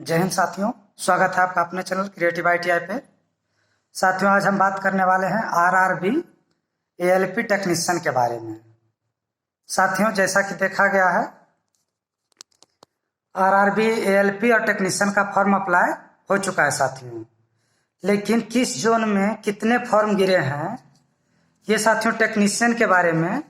जय हिंद साथियों, स्वागत है आपका अपने चैनल क्रिएटिव ITI पे। साथियों, आज हम बात करने वाले हैं RRB ALP टेक्नीशियन के बारे में। साथियों, जैसा कि देखा गया है, RRB ALP और टेक्नीशियन का फॉर्म अप्लाई हो चुका है साथियों, लेकिन किस जोन में कितने फॉर्म गिरे हैं ये साथियों टेक्नीशियन के बारे में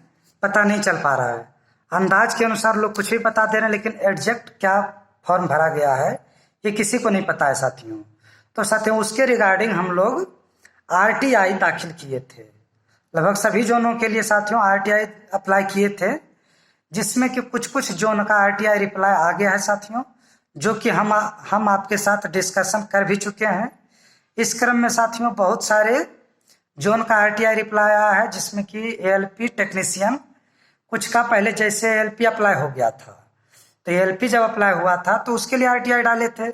पता नहीं चल पा रहा है। अंदाज के अनुसार लोग कुछ भी बता दे रहे हैं, लेकिन एग्जैक्ट क्या फॉर्म भरा गया है ये किसी को नहीं पता है साथियों। तो साथियों, उसके रिगार्डिंग हम लोग RTI दाखिल किए थे। लगभग सभी जोनों के लिए साथियों RTI अप्लाई किए थे, जिसमें कि कुछ जोन का RTI रिप्लाई आ गया है साथियों, जो कि हम आपके साथ डिस्कशन कर भी चुके हैं। इस क्रम में साथियों बहुत सारे जोन का RTI रिप्लाई आया है, जिसमें कि ALP टेक्नीशियन कुछ का पहले जैसे ALP अप्लाई हो गया था, तो ALP जब अप्लाई हुआ था तो उसके लिए RTI डाले थे।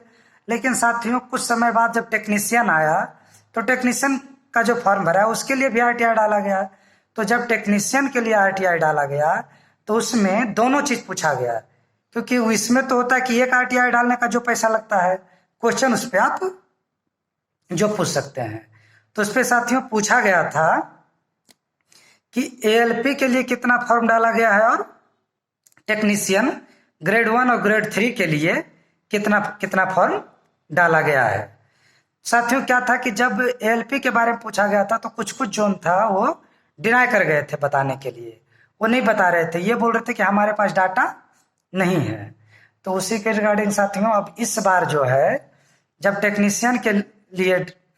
लेकिन साथियों कुछ समय बाद जब टेक्नीशियन आया तो टेक्नीशियन का जो फॉर्म भरा है उसके लिए भी RTI डाला गया। तो जब टेक्नीशियन के लिए RTI डाला गया तो उसमें दोनों चीज पूछा गया, क्योंकि इसमें तो होता है कि एक RTI डालने का जो पैसा लगता है, क्वेश्चन उस पर आप जो पूछ सकते हैं। तो उस पर साथियों पूछा गया था कि ALP के लिए कितना फॉर्म डाला गया है और टेक्नीशियन ग्रेड 1 और ग्रेड 3 के लिए कितना फॉर्म डाला गया है। साथियों क्या था कि जब ALP के बारे में पूछा गया था तो कुछ जोन था वो डिनाई कर गए थे बताने के लिए, वो नहीं बता रहे थे, ये बोल रहे थे कि हमारे पास डाटा नहीं है। तो उसी के रिगार्डिंग साथियों अब इस बार जो है, जब टेक्नीशियन के लिए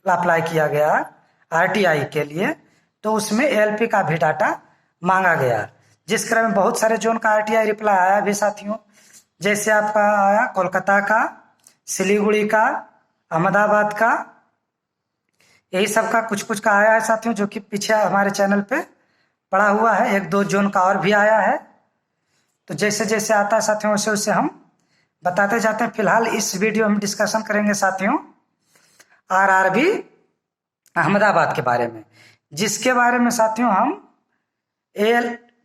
अप्लाई किया गया RTI के लिए, तो उसमें ALP का भी डाटा मांगा गया, जिस क्रम में बहुत सारे जोन का RTI रिप्लाई आया भी साथियों। जैसे आपका आया कोलकाता का, सिलीगुड़ी का, अहमदाबाद का, यही सब का कुछ का आया है साथियों, जो कि पीछे हमारे चैनल पे पड़ा हुआ है। एक दो जोन का और भी आया है। तो जैसे जैसे आता है साथियों वैसे वैसे हम बताते जाते हैं। फिलहाल इस वीडियो में डिस्कशन करेंगे साथियों RRB अहमदाबाद के बारे में, जिसके बारे में साथियों हम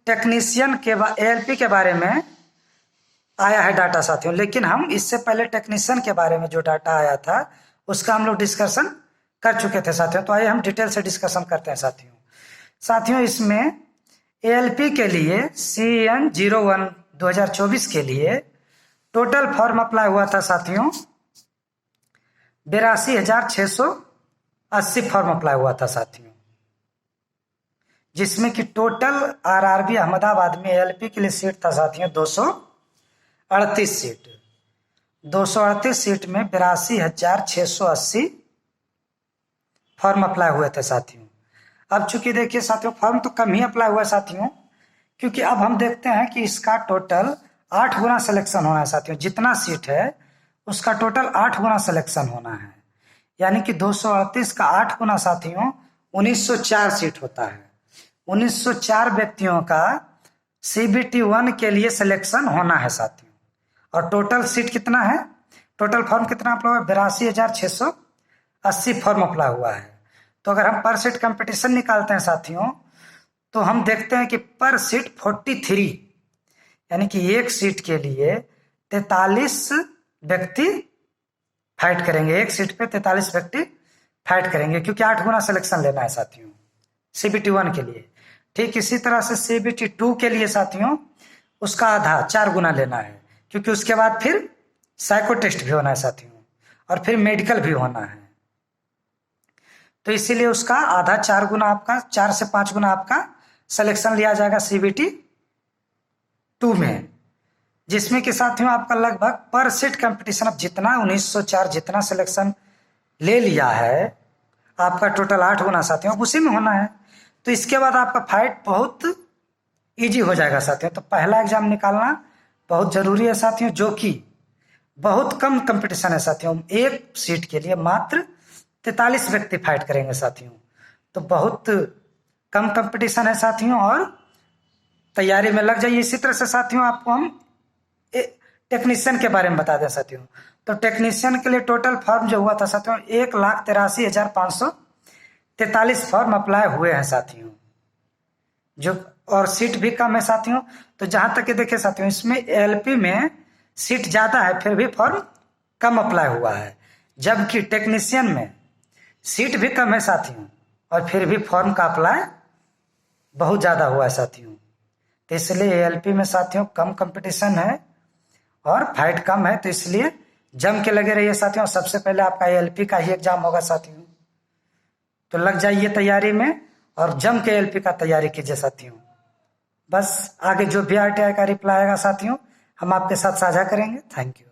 टेक्नीशियन के ALP के बारे में आया है डाटा साथियों। लेकिन हम इससे पहले टेक्नीशियन के बारे में जो डाटा आया था उसका हम लोग डिस्कशन कर चुके थे साथियों। तो आइए हम डिटेल से डिस्कशन करते हैं साथियों। इसमें ALP के लिए CN01 2024 के लिए टोटल फॉर्म अप्लाई हुआ था साथियों 82,680 फॉर्म अप्लाई हुआ था साथियों, जिसमें कि टोटल RRB अहमदाबाद में ALP के लिए सीट था साथियों 238 सीट। 238 सीट में 82,680 फॉर्म अप्लाई हुए थे साथियों। अब चूंकि देखिए साथियों फॉर्म तो कम ही अप्लाई हुआ साथियों, क्योंकि अब हम देखते हैं कि इसका टोटल 8 गुना सिलेक्शन होना है साथियों। जितना सीट है उसका टोटल 8 गुना सिलेक्शन होना है, यानी कि 238 का 8 गुना साथियों 1904 सीट होता है। 1904 व्यक्तियों का CBT 1 के लिए सिलेक्शन होना है साथियों। और टोटल सीट कितना है, टोटल फॉर्म कितना अप्लाई हुआ, 82,680 फॉर्म अप्लाई हुआ है। तो अगर हम पर सीट कंपटीशन निकालते हैं साथियों, तो हम देखते हैं कि पर सीट 43, यानी कि एक सीट के लिए 43 व्यक्ति फाइट करेंगे। एक सीट पे 43 व्यक्ति फाइट करेंगे, क्योंकि 8 गुना सिलेक्शन लेना है साथियों CBT 1 के लिए। ठीक इसी तरह से CBT 2 के लिए साथियों उसका आधा 4 गुना लेना है, क्योंकि उसके बाद फिर साइको टेस्ट भी होना है साथियों, और फिर मेडिकल भी होना है। तो इसीलिए उसका आधा 4 गुना आपका 4 से 5 गुना आपका सिलेक्शन लिया जाएगा CBT 2 में, जिसमें कि साथियों आपका लगभग पर सीट कंपटीशन अब जितना 1904 जितना सिलेक्शन ले लिया है, आपका टोटल 8 गुना साथियों उसी में होना है। तो इसके बाद आपका फाइट बहुत इजी हो जाएगा साथियों। तो पहला एग्जाम निकालना बहुत जरूरी है साथियों, जो कि बहुत कम कंपटीशन है साथियों। एक सीट के लिए मात्र 43 व्यक्ति फाइट करेंगे साथियों, तो बहुत कम कंपटीशन है साथियों, और तैयारी में लग जाइए। इसी तरह से साथियों आपको हम टेक्नीशियन के बारे में बता दें साथियों। तो टेक्नीशियन के लिए टोटल फॉर्म जो हुआ था साथियों 1,83,543 फॉर्म अप्लाई हुए हैं साथियों, जो और सीट भी कम है साथियों। तो जहां तक कि देखिए साथियों इसमें ALP में सीट ज्यादा है, फिर भी फॉर्म कम अप्लाई हुआ है, जबकि टेक्नीशियन में सीट भी कम है साथियों, और फिर भी फॉर्म का अप्लाई बहुत ज़्यादा हुआ है साथियों। तो इसलिए एएलपी में साथियों कम कंपटीशन है और फाइट कम है, तो इसलिए जम के लगे रहिए साथियों। सबसे पहले आपका एएलपी का ही एग्जाम होगा साथियों, तो लग जाइए तैयारी में और जम के एएलपी का तैयारी कीजिए साथियों। बस आगे जो भी आरटीआई का रिप्लाई आएगा साथियों हम आपके साथ साझा करेंगे। Thank you.